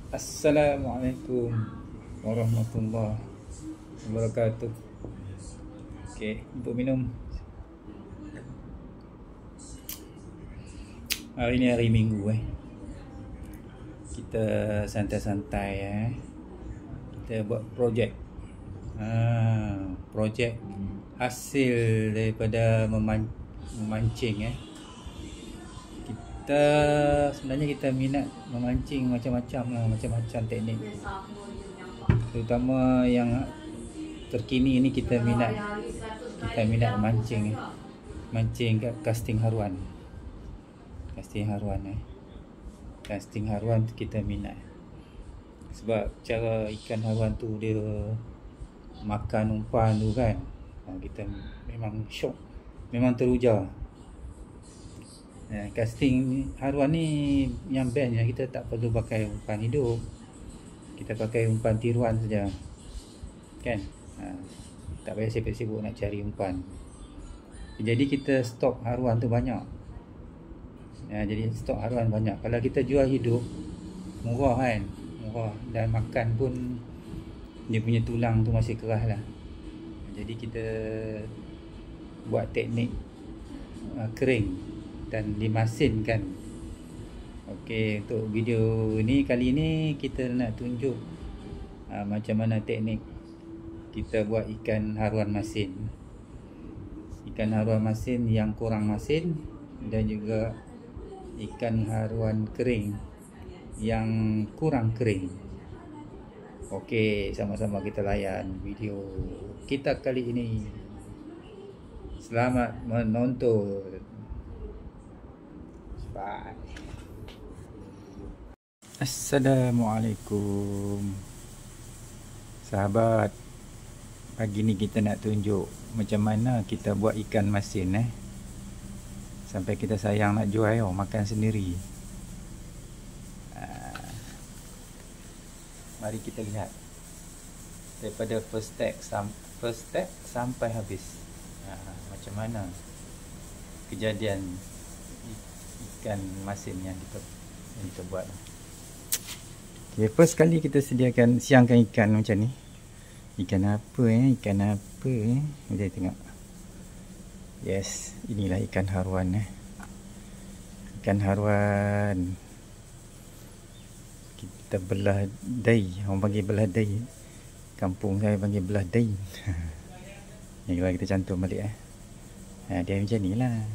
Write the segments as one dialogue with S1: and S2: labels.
S1: Assalamualaikum warahmatullahi wabarakatuh. Okey, untuk minum. Hari ni hari Minggu Kita santai-santai Kita buat projek. Projek hasil daripada memancing Sebenarnya kita minat memancing macam-macam teknik. Terutama yang terkini ni kita minat mancing kat casting haruan. Casting haruan kita minat. Sebab cara ikan haruan tu dia makan umpan tu kan, kita memang syok, memang teruja. Casting haruan ni yang bestnya kita tak perlu pakai umpan hidup. Kita pakai umpan tiruan saja, kan? Tak payah sibuk-sibuk nak cari umpan. Jadi kita stok haruan tu banyak. Jadi stok haruan banyak. Kalau kita jual hidup, murah kan? Murah, dan makan pun dia punya tulang tu masih keras lah. Jadi kita buat teknik kering dan dimasinkan. Okey, untuk video ni kali ni kita nak tunjuk macam mana teknik kita buat ikan haruan masin. Ikan haruan masin yang kurang masin dan juga ikan haruan kering yang kurang kering. Okey, sama-sama kita layan video kita kali ini. Selamat menonton. Bye. Assalamualaikum sahabat. Pagi ni kita nak tunjuk macam mana kita buat ikan masin sampai kita sayang nak jual makan sendiri. Mari kita lihat daripada first step sampai habis. Macam mana kejadian ikan masin yang kita buat. Okay, first kali kita siangkan ikan macam ni. Ikan apa Kita tengok. Yes, inilah ikan haruan Ikan haruan. Kita belah dai. Orang panggil belah dai. Kampung saya panggil belah dai. Ni kalau kita cantum balik dia macam ni lah.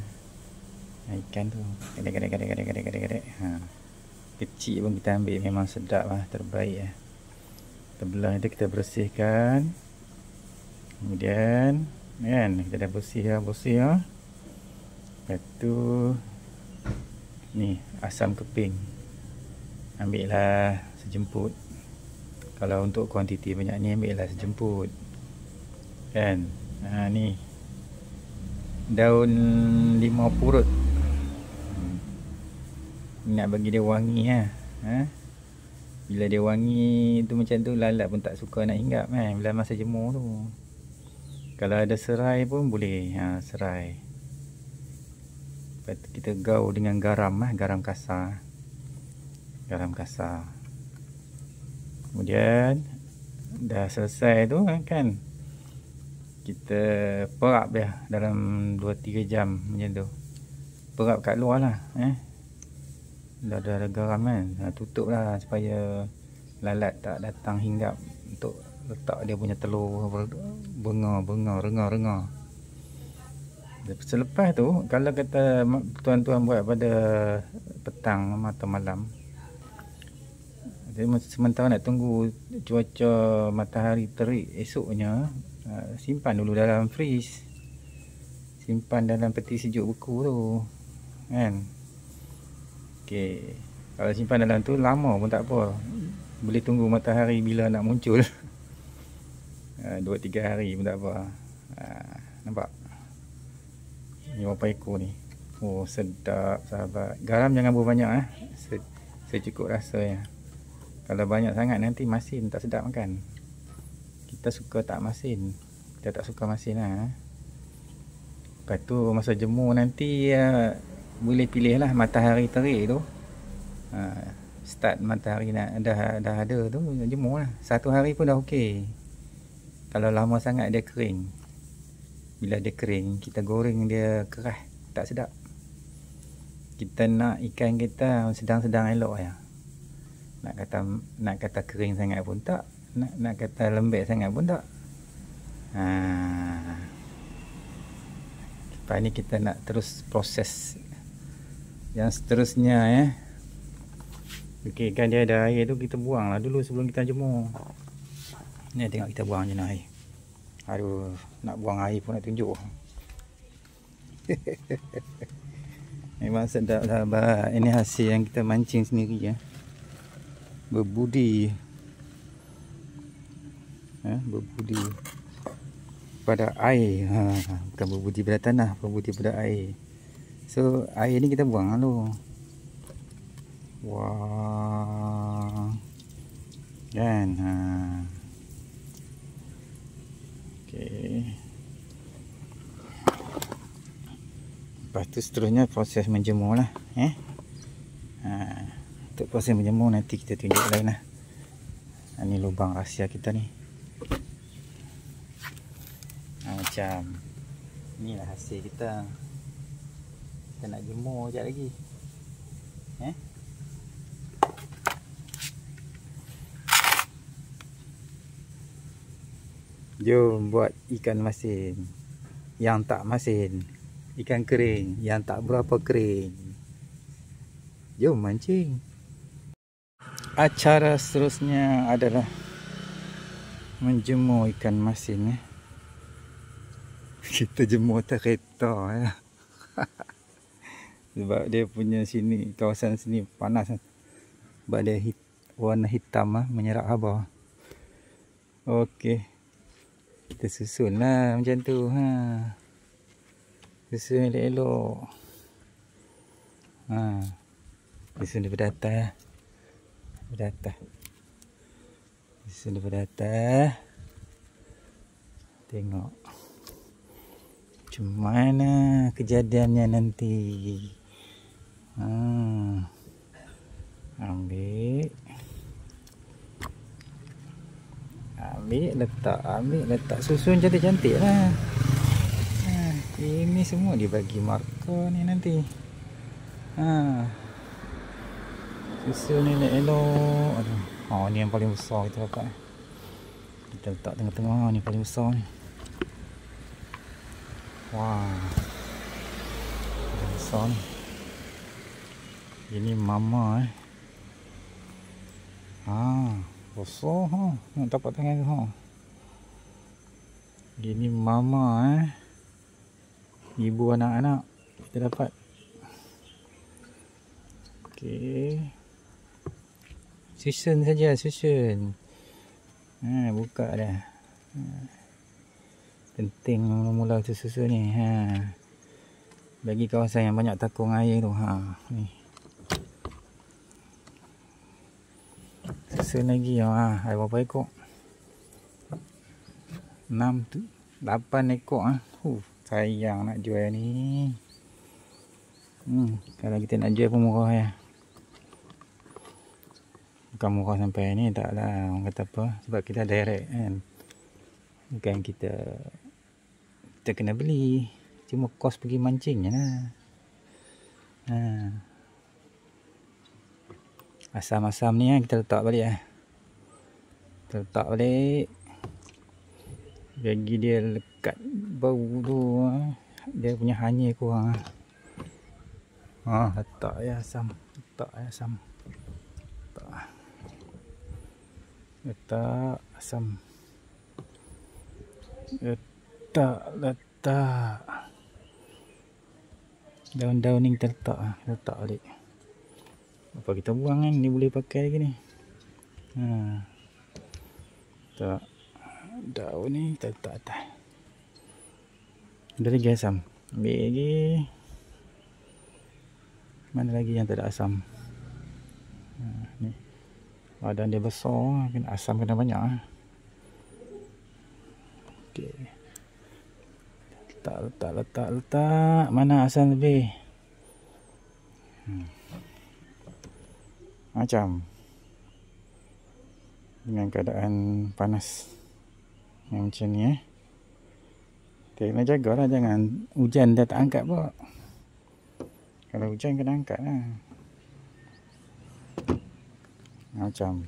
S1: Ikan tu kadek. Kecil pun kita ambil, memang sedap terbaik Kita belah tu, kita bersihkan. Kemudian kan kita dah bersih. Lepas tu ni asam keping, ambil lah sejemput. Kalau untuk kuantiti banyak ni, ambil lah sejemput kan. Ni daun limau purut. Nak bagi dia wangi Bila dia wangi tu macam tu, lalat pun tak suka nak hinggap bila masa jemur tu. Kalau ada serai pun boleh, serai. Lepas tu kita gaul dengan garam garam kasar. Kemudian dah selesai tu kan, kita perap dia dalam 2-3 jam macam tu. Perap kat luar lah dah ada garam tutup lah supaya lalat tak datang hinggap untuk letak dia punya telur renga. Selepas tu, kalau kata tuan-tuan buat pada petang atau malam, sementara nak tunggu cuaca matahari terik esoknya, simpan dulu dalam freeze. Simpan dalam peti sejuk beku tu kan. Okey, kalau simpan dalam tu lama pun tak apa, boleh tunggu matahari bila nak muncul. 2-3 hari pun tak apa. Nampak ni berapa ekor ni. Oh, sedap sahabat. Garam jangan berbanyak secukup rasanya. Kalau banyak sangat nanti masin tak sedap makan. Kita suka tak masin, kita tak suka masin Lepas tu masa jemur nanti boleh pilih lah matahari terik tu. start matahari dah ada tu, jemur lah. 1 hari pun dah okey. Kalau lama sangat dia kering. Bila dia kering, kita goreng dia keras, tak sedap. Kita nak ikan kita sedang-sedang elok ya. Nak kata kering sangat pun tak, nak kata lembek sangat pun tak. Lepas ni kita nak terus proses yang seterusnya ya. Okey, kan dia ada air tu, kita buang lah dulu sebelum kita jemur. Ni tengok kita buang je air. Aduh, nak buang air pun nak tunjuk. Memang sedap sahabat. Ini hasil yang kita mancing sendiri ya. Berbudi. Berbudi pada air. Bukan berbudi pada tanah, berbudi pada air. So air ni kita buang lalu. Wah. Kan. Okey. Lepas tu seterusnya proses menjemur lah. Untuk proses menjemur nanti kita tunjuk lain lah. Ini lubang rahsia kita ni. Macam inilah hasil kita. Kita nak jemur sekejap lagi. Jom buat ikan masin yang tak masin. Ikan kering yang tak berapa kering. Jom mancing. Acara seterusnya adalah menjemur ikan masin ya. Kita jemur atas kereta ya. Sebab dia punya sini, kawasan sini panas. Sebab dia warna hitam menyerap haba. Okey. Kita susun lah macam tu Susun elok-elok. Susun daripada atas. Daripada atas. Susun daripada atas. Tengok macam mana kejadiannya nanti. Ambil letak susun cantik-cantik lah. Ini semua dibagi marker ni nanti. Susun ni elok. Ni yang paling besar kita dapat. Kita letak tengah-tengah ni paling besar ni. Wah, paling besar ni. Ini mama besar nak tapak tangan tu Gini mama ibu anak-anak kita dapat. Okey. Susun saja, susun. Buka dah. Penting mula-mula tu susun ni. Bagi kawasan yang banyak takung air tu. Ni. Susun lagi ada berapa ekor? 6 tu 8 ekor sayang nak jual ni. Kalau kita nak jual pun murah ya. Bukan murah sampai ni, taklah orang kata apa, sebab kita direct kan. Bukan kita kena beli, cuma kos pergi mancing je lah. Asam-asam ni kita letak balik Kita letak balik. Bagi dia lekat bau tu. Dia punya hanyir kurang. Letak asam. Letak asam. Letak asam. Letak. Daun-daun ni kita letak balik. Apa kita buang kan, ni boleh pakai lagi ni. Tak daun ni kita letak atas. Ada lagi asam, ambil lagi. Mana lagi yang tak ada asam? Ni badan dia besar, asam kena banyak. Okey, letak. Mana asam lebih? Macam dengan keadaan panas yang macam ni kita kena jagalah, jangan hujan dah tak angkat pula. Kalau hujan kena angkat lah. Macam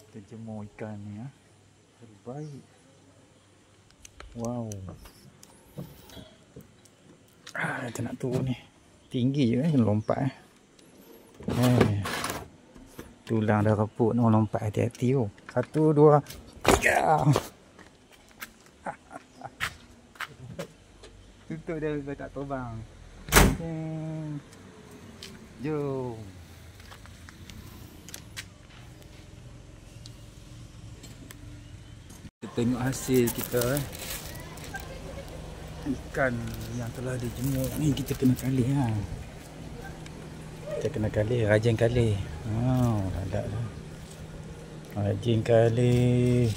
S1: kita jemur ikan ni terbaik. Wow. Kita nak turun ni. Tinggi je kena lompat tulang dah reput, nak lompat hati-hati tu. 1, 2, 3. Tutup dia supaya tak terbang. Jom. Kita tengok hasil kita ikan yang telah dijemur ni. Kita kena kali kita kena kali, rajin kali. Ada dah. Rajin kali.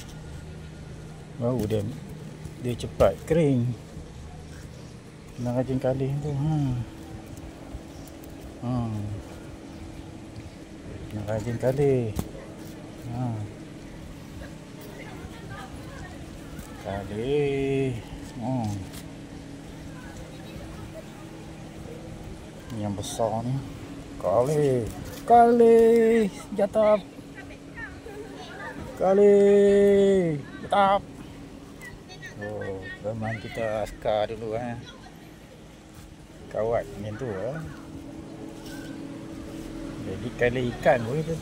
S1: Baru dia cepat kering. Kena rajin kali tu. Kena rajin kali. Kali. Yang besar ni. Kali jatuh. Kali jatuh. Teman kita askar dulu kawat macam tu Jadi kali ikan pun itu.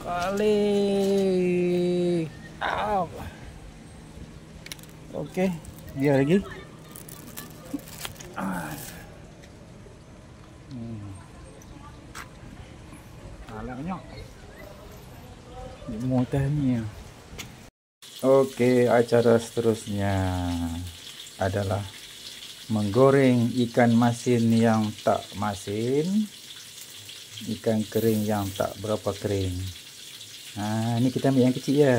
S1: Kali. Okey, biar lagi. Banyak. Mudah ni. Okey, acara seterusnya adalah menggoreng ikan masin yang tak masin, ikan kering yang tak berapa kering. Ni kita ambil yang kecil je.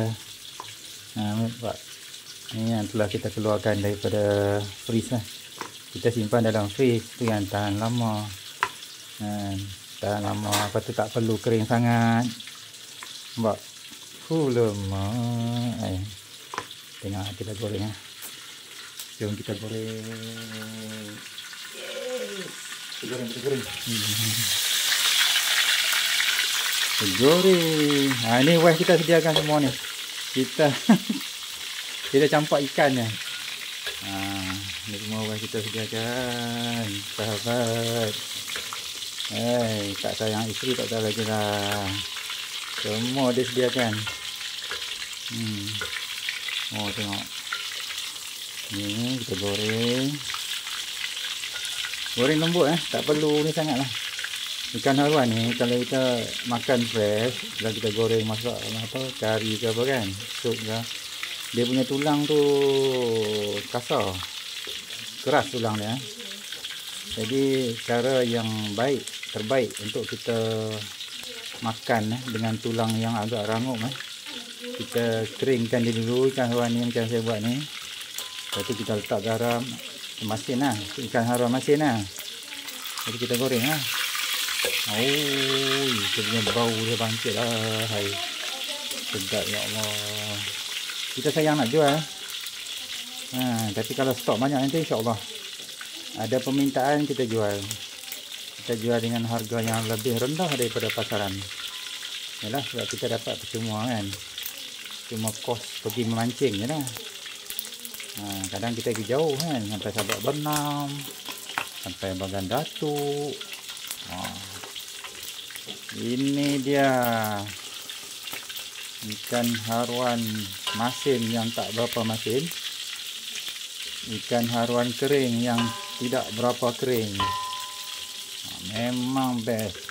S1: Nampak. Ni yang telah kita keluarkan daripada freeze lah. Kita simpan dalam freeze tu yang tahan lama. Tahan lama, lepas tu tak perlu kering sangat. Nampak? Lemak. Tengok kita goreng Jom kita goreng. Kita goreng. Kita goreng. Ni wash kita sediakan semua ni. Kita campak ikan ni. Ni semua wash kita sediakan. Sahabat. Tak sayang isteri tak tahu lagi lah. Semua dia sediakan. Tengok. Ni kita goreng. Goreng lembut tak perlu ni sangat lah. Ikan haruan ni kalau kita makan fresh, kalau kita goreng masak kari ke apa kan, sup ke, dia punya tulang tu kasar, keras tulang dia. Jadi cara yang terbaik untuk kita makan dengan tulang yang agak rangup, kita keringkan dia dulu ikan haruan ni macam saya buat ni. Lepas tu kita letak garam, masin lah, ikan haruan masin lah. Jadi kita goreng lah. Dia punya bau dia bangkit lah. Sedap ya Allah. Kita sayang nak jual. Tapi kalau stok banyak nanti insyaAllah ada permintaan kita jual. Kita jual dengan harga yang lebih rendah daripada pasaran. Yalah, sebab kita dapat percuma kan. Cuma kos pergi memancing je lah. Kadang kita pergi jauh kan, sampai Sabak Bernam, sampai Bagan Datuk. Ini dia ikan haruan masin yang tak berapa masin, ikan haruan kering yang tidak berapa kering. Memang best.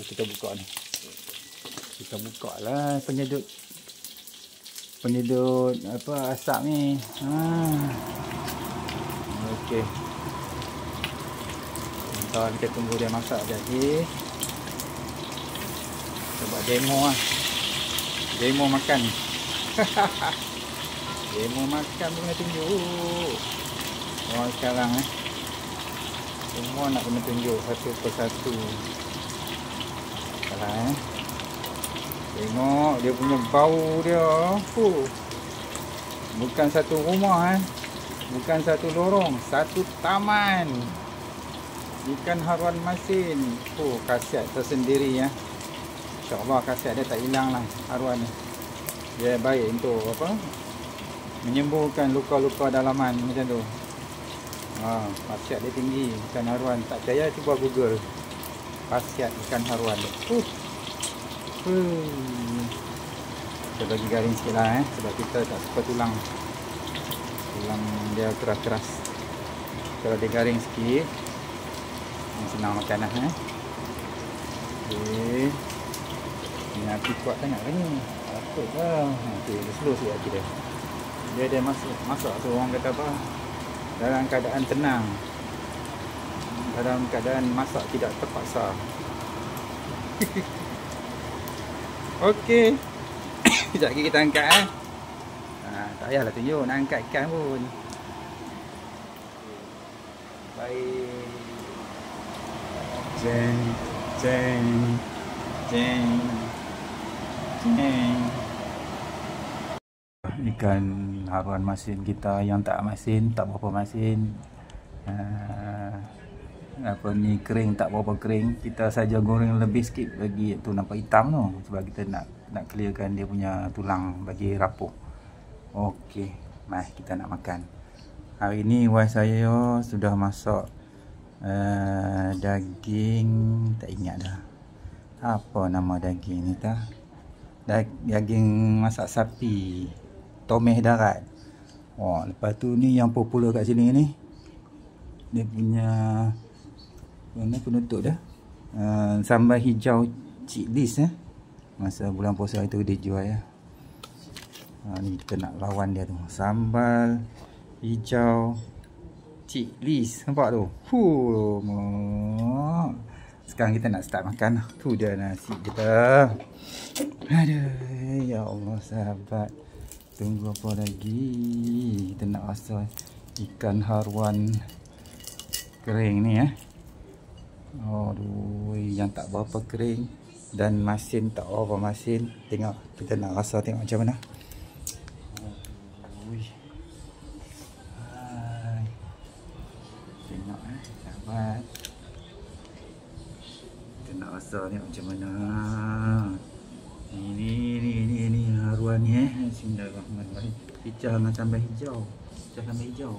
S1: Kita buka ni. Kita buka lah penyedut asap ni. Okey. Sebentar kita tunggu dia masak jadi. Kita buat demo lah. Demo makan. Demo makan pun kena tunjuk. Orang sekarang semua nak kena tunjuk satu persatu. lah. Tengok dia punya bau dia. Bukan satu rumah bukan satu lorong, satu taman. Ikan haruan masin. Khasiat tersendiri ya. InsyaAllah khasiat dia tak hilang lah haruan ni. Dia baik untuk apa? Menyembuhkan luka-luka dalaman macam tu. Khasiat dia tinggi ikan haruan. Tak percaya cuba Google khasiat ikan haruan. Kita bagi garing sikit lah sebab kita tak suka tulang dia keras-keras. Kalau dia garing sikit senang makan lah. Okay. Ni api kuat sangat kan ni. Takut lah. Okay, dia slow sikit api dia. Dia masak tu orang kata apa, dalam keadaan tenang, dalam keadaan masak tidak terpaksa. Okey. Sekejap lagi kita angkat tak payahlah tunjuk nak angkat ikan pun. Baik. Jeng. Ikan haruan masin kita yang tak masin, tak berapa masin. Kering tak berapa kering. Kita saja goreng lebih sikit bagi tu nampak hitam tu, sebab kita nak clearkan dia punya tulang bagi rapuh. Okey, mari kita nak makan. Hari ni wife saya sudah masak daging, tak ingat dah apa nama daging ni tah. Daging masak sapi, tomeh darat. Lepas tu ni yang popular kat sini ni, dia punya mana penutup dah, sambal hijau Cik Lis masa bulan puasa itu dia jual ya. Ni kita nak lawan dia tu, sambal hijau Cik Lis, nampak tu. Sekarang kita nak start makan. Tu dia nasi kita. Aduh, ya Allah sahabat. Tunggu apa lagi? Kita nak rasa ikan haruan kering ni Aduh, yang tak berapa kering dan masin tak berapa masin. Tengok, kita nak rasa tengok macam mana. Tengok sahabat. Kita nak rasa tengok macam mana. Ini haruan ni Bismillahirrahmanirrahim. Pecah dengan sambal hijau. Hijau.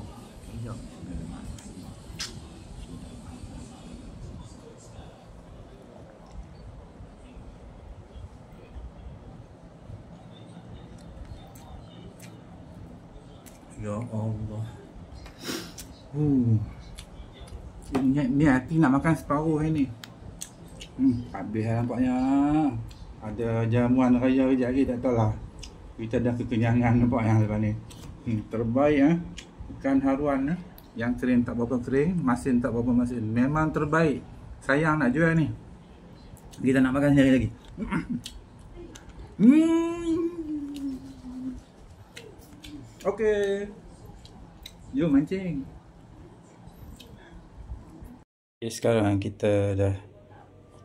S1: Ya Allah. Ni hati nak makan separuh ni. Habis lah nampaknya. Ada jamuan raya kejap lagi, tak tahu lah. Kita dah kekenyangan nampak yang lepas ni. Terbaik ikan haruan yang kering tak berapa kering, masin tak berapa masin. Memang terbaik. Sayang nak jual ni. Kita nak makan sekali lagi. Okey. Jom mancing. Okay, sekarang kita dah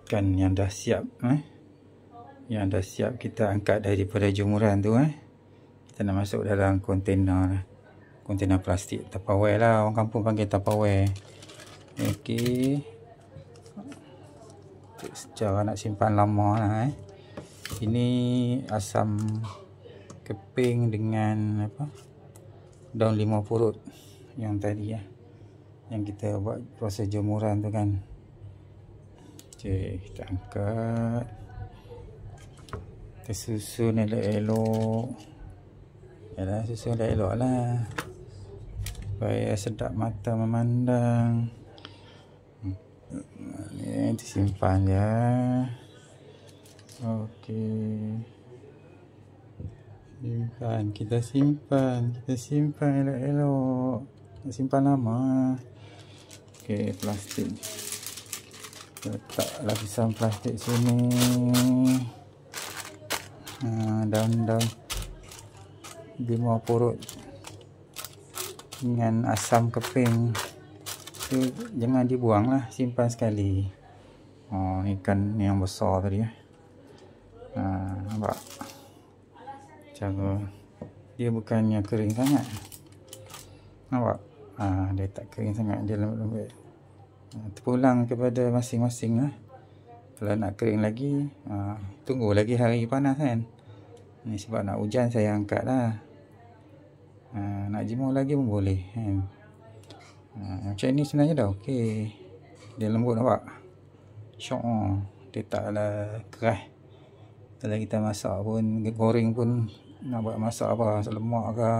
S1: ikan yang dah siap yang dah siap kita angkat daripada jemuran tu kita nak masuk dalam kontainer plastik, Tupperware lah, orang kampung panggil Tupperware. Okey, secara nak simpan lama lah ini asam keping dengan apa, daun limau purut yang tadi yang kita buat proses jemuran tu kan. Okey, kita angkat, kita susun elok-elok. Yalah, susun elok-elok lah supaya sedap mata memandang. Ni disimpan ya. Okey, kita simpan elok-elok, kita simpan lama. Okey, plastik, letak lapisan plastik sini. Daun-daun limau purut dengan asam keping tu jangan dibuang lah, simpan sekali. Ikan yang besar tadi Nampak cara dia bukannya kering sangat. Nampak? Dia tak kering sangat, dia lembut-lembut. Terpulang kepada masing-masing lah. Kalau nak kering lagi, tunggu lagi hari panas kan. Ni sebab nak hujan saya angkat lah. Nak jemur lagi pun boleh kan. Macam ni sebenarnya dah okey. Dia lembut nampak. Syok. Dia taklah keras. Kalau kita masak pun, goreng pun, nak buat masak apa, masak lemak ke,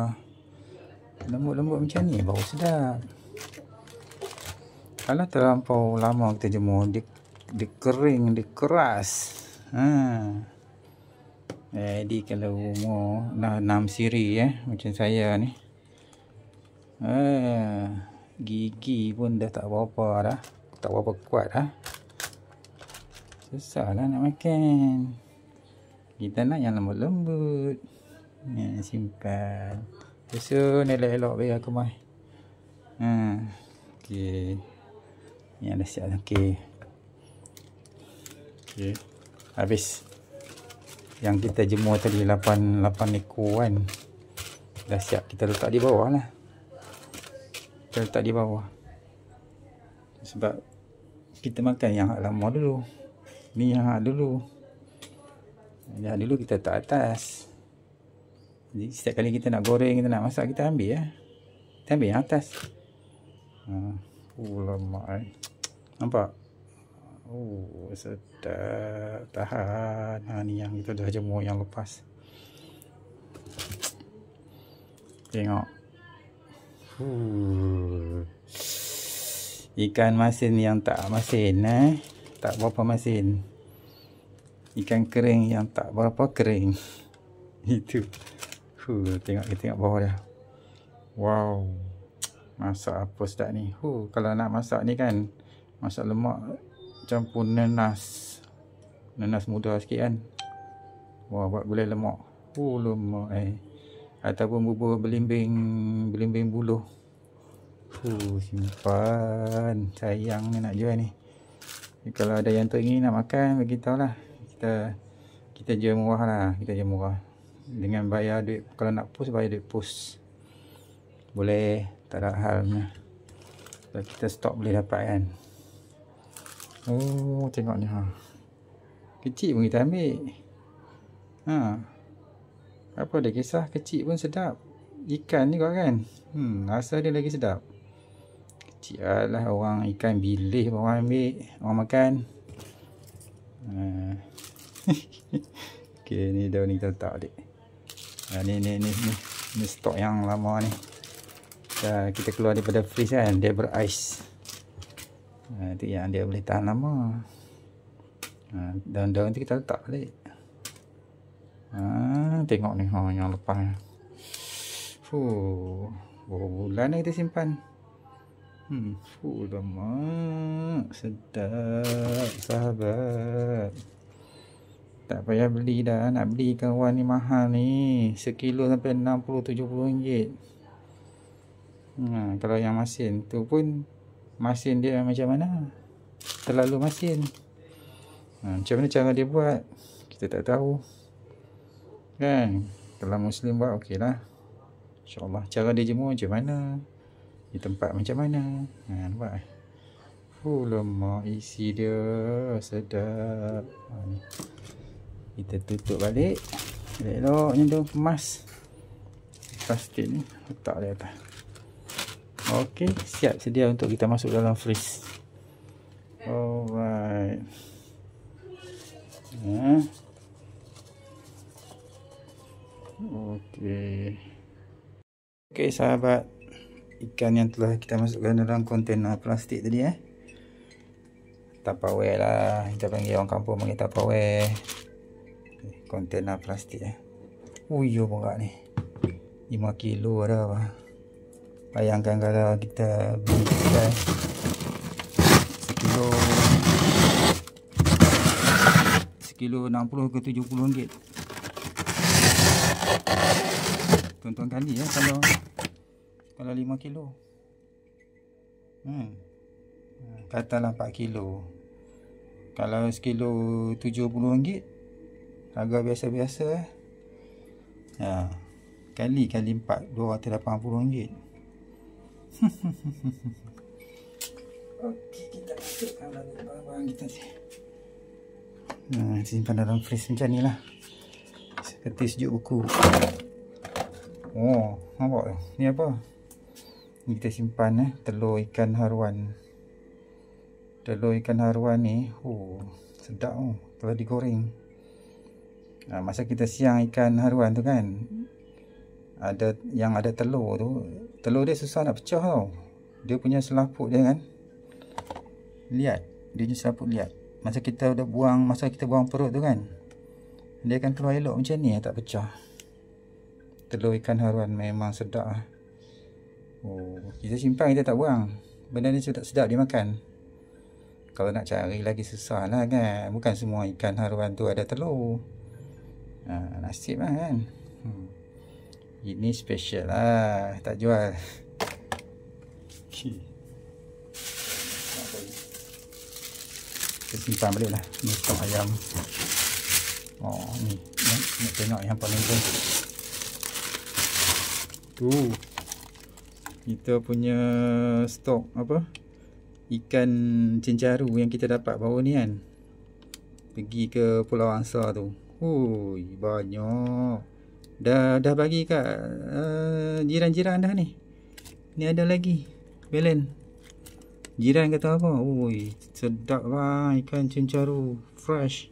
S1: lembut-lembut macam ni baru sedap. Kalau terlampau lama kita jemur, dia kering, dia keras. Jadi kalau umur dah 6 siri macam saya ni, gigi pun dah tak berapa dah, tak berapa kuat dah. Susah lah nak makan. Kita nak yang lembut-lembut. Simpan. Besok elok-elok biar aku mai. Okey. Ni dah siap dah. Okey. Habis. Yang kita jemur tadi 8 ekor kan. Dah siap kita letak di bawah lah. Kita letak di bawah. Sebab kita makan yang hak lama dulu. Ni yang hak dulu. Yang dulu kita letak atas. Jadi setiap kali kita nak goreng, kita nak masak, kita ambil ya. Kita ambil yang atas. Lemak. Nampak? Sedap. Tahan. Ni yang kita dah jemur yang lepas. Tengok. Ikan masin yang tak masin tak berapa masin. Ikan kering yang tak berapa kering. Itu. Tengok bawah dia. Wow. Masak apa sedap ni. Kalau nak masak ni kan, masak lemak campur nenas. Nenas muda sikit kan. Wah, buat gulai lemak. Lemak ataupun bubur belimbing buluh. Simpan. Sayang ni nak jual ni. Kalau ada yang teringin nak makan, beritahu lah. Kita jual murah lah. Kita jual murah. Dengan bayar duit. Kalau nak post, bayar duit post. Boleh. Tak ada halnya. Kalau kita stok boleh dapat kan. Tengok ni kecil pun kita ambil. Apa dia kisah, kecil pun sedap. Ikan ni kau kan. Rasa dia lagi sedap. Kecil lah orang ikan bilih orang ambil, orang makan. Okey, ni daun ni kita letak dik. Ni stok yang lama ni. Kita keluar daripada freeze kan, dia berais. Itu yang dia boleh tahan lama. Daun-daun tu kita letak balik. Tengok ni yang lepas. Berapa bulan dah kita simpan. Lemak. Sedap sahabat. Tak payah beli dah. Nak beli kawan ni mahal ni. Sekilo sampai 60-70 ringgit. Kalau yang masin tu pun, masin dia macam mana? Terlalu masin. Macam mana cara dia buat, kita tak tahu kan. Kalau Muslim buat okey lah, InsyaAllah. Cara dia jemur macam mana, di tempat macam mana. Nampak lemak isi dia. Sedap. Kita tutup balik. Elok-eloknya tu kemas plastik ni, letak di atas. Okey, siap sedia untuk kita masuk dalam freeze. Alright. Okey sahabat, ikan yang telah kita masukkan dalam kontainer plastik tadi Tupperware lah, kita panggil, orang kampung panggil Tupperware. Kontainer plastik berat ni 5 kilo dah apa. Bayangkan kalau kita beli ikan sekilo 60 ke 70 ringgit. Tuan-tuan kali kalau 5 kilo. Katalah 4 kilo. Kalau sekilo 70 ringgit, Harga biasa-biasa kali 4 RM280. Okey, kita masukkan barang-barang kita ni. Simpan dalam fridge macam ni lah, seperti sejuk buku. Oh, nampak tu? Ni apa? Ni kita simpan telur ikan haruan. Telur ikan haruan ni, sedap telah digoreng. Masa kita siang ikan haruan tu kan, ada yang ada telur tu, telur dia susah nak pecah tau. Dia punya selaput dia kan, lihat dia punya selaput, lihat. Masa kita buang perut tu kan, dia akan keluar elok macam ni, tak pecah. Telur ikan haruan memang sedap. Kita simpan, kita tak buang. Benda ni sedap dimakan. Kalau nak cari lagi susah lah kan, bukan semua ikan haruan tu ada telur. Nasib lah kan. Ini special lah, tak jual. Kita simpan balik lah. Ni stok ayam. Ni nak tengok yang paling best tu. Kita punya stok apa, ikan cencaru yang kita dapat baru ni kan, pergi ke Pulau Angsa tu. Banyak. Dah bagi kat jiran-jiran dah ni. Ni ada lagi belen. Jiran kata apa? Sedap lah ikan cencaru fresh.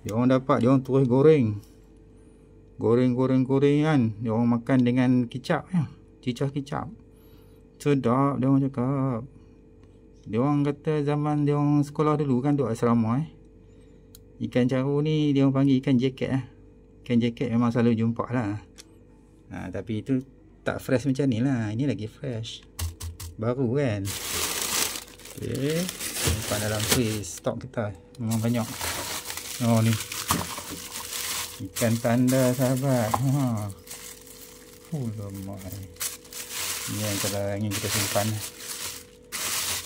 S1: Dia orang dapat, dia orang terus goreng. Goreng kan. Dia orang makan dengan kicap ya. Cicah kicap. Sedap dia orang cakap. Dia orang kata zaman dia orang sekolah dulu kan, duduk asrama ikan caru ni dia orang panggil ikan jacket Ikan jacket memang selalu jumpa lah. Tapi itu tak fresh macam ni lah. Ini lagi fresh, baru kan. Okay, simpan dalam fridge. Stok kita memang banyak. Ni ikan tanda sahabat. Lemak. Ini yang ingin kita simpan.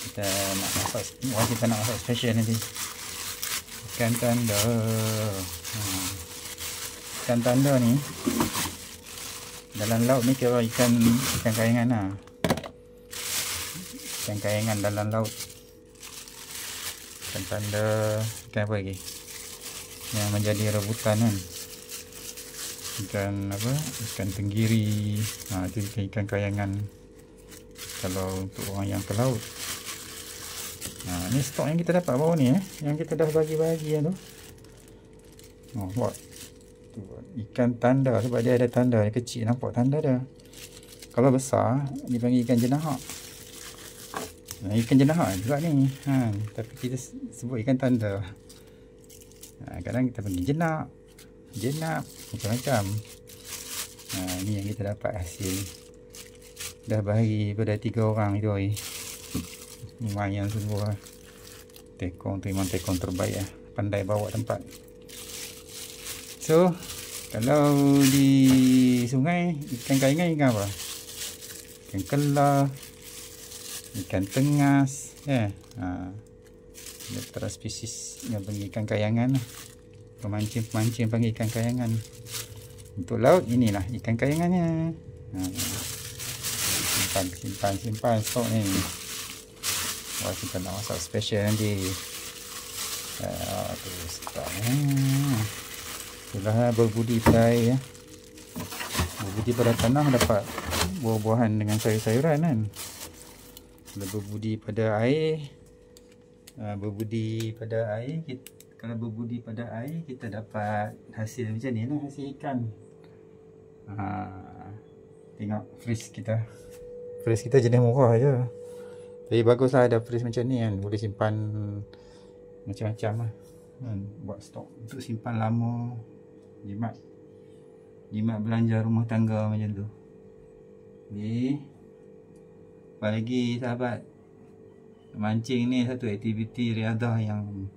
S1: Kita nak masak, kita nak masak special nanti. Ikan tanda. Ikan tanda ni dalam laut ni kira ikan kayangan lah. Ikan kayangan dalam laut. Ikan tanda, ikan apa lagi yang menjadi rebutan kan? Ikan apa? Ikan tenggiri. Itu ikan kayangan kalau untuk orang yang ke laut. Ni stok yang kita dapat bawah ni yang kita dah bagi-bagi tu. Buat ikan tanda, sebab dia ada tanda dia kecil, nampak tanda dia. Kalau besar dipanggil ikan jenahak. Ikan jenahak juga ni tapi kita sebut ikan tanda. Kadang kita panggil jenap, macam-macam. Ni yang kita dapat hasil. Dah bagi pada 3 orang itu hari. Lumayan sungguh lah. Tekong tu memang tekong terbaik lah. Pandai bawa tempat. So kalau di sungai, ikan kayangan ikan apa? Ikan kelah, ikan tengas ada spesies yang panggil ikan kayangan lah. Pemancing panggil ikan kayangan. Untuk laut inilah ikan kayangannya. Simpan stok ni. Kita nak masak special nanti. Sedap. Itulah berbudi pada air berbudi pada tanah, dapat buah-buahan dengan sayur-sayuran kan. Kalau berbudi pada air, kalau berbudi pada air kita dapat hasil macam ni lah, hasil ikan. Tengok fridge kita jenis murah je, tapi baguslah ada fridge macam ni kan, boleh simpan macam-macam lah kan? Buat stok untuk simpan lama, jimat belanja rumah tangga macam tu. Apa lagi sahabat, mancing ni satu aktiviti riadah yang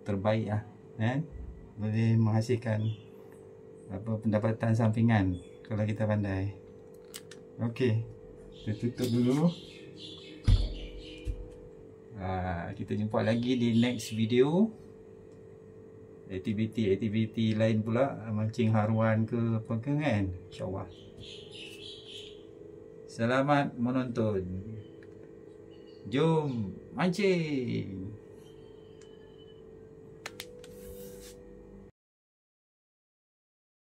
S1: terbaik lah kan? Boleh menghasilkan pendapatan sampingan kalau kita pandai. Okey, kita tutup dulu. Kita jumpa lagi di next video. aktiviti lain pula, mancing haruan ke apa ke kan, insyaAllah. Selamat menonton. Jom mancing.